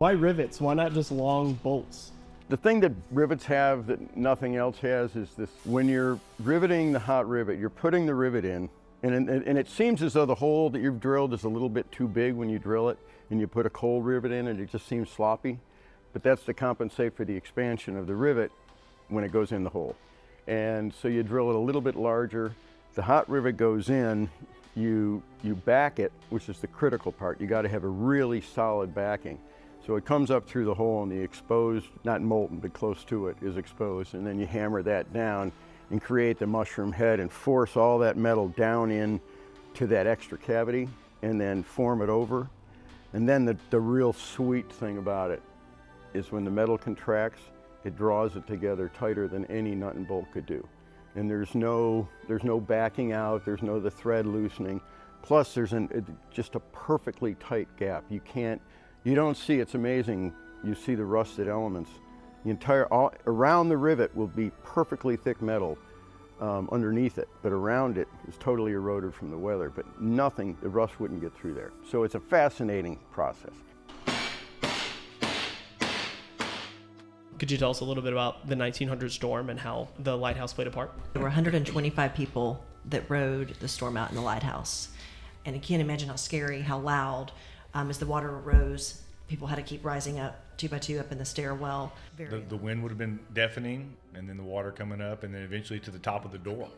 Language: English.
Why rivets? Why not just long bolts? The thing that rivets have that nothing else has is this: when you're riveting the hot rivet, you're putting the rivet in, and it seems as though the hole that you've drilled is a little bit too big when you drill it, and you put a cold rivet in and it just seems sloppy. But that's to compensate for the expansion of the rivet when it goes in the hole. And so you drill it a little bit larger. The hot rivet goes in, you back it, which is the critical part. You got to have a really solid backing. So it comes up through the hole, and the exposed, not molten, but close to it, is exposed. And then you hammer that down and create the mushroom head and force all that metal down in to that extra cavity and then form it over. And then the real sweet thing about it is when the metal contracts, it draws it together tighter than any nut and bolt could do. And there's no backing out, there's no the thread loosening. Plus there's just a perfectly tight gap. You don't see, it's amazing, you see the rusted elements. Around the rivet will be perfectly thick metal underneath it, but around it is totally eroded from the weather, but nothing, the rust wouldn't get through there. So it's a fascinating process. Could you tell us a little bit about the 1900 storm and how the lighthouse played a part? There were 125 people that rode the storm out in the lighthouse. And you can't imagine how scary, how loud. As the water rose, people had to keep rising up, 2 by 2 up in the stairwell. The wind would have been deafening, and then the water coming up, and then eventually to the top of the door.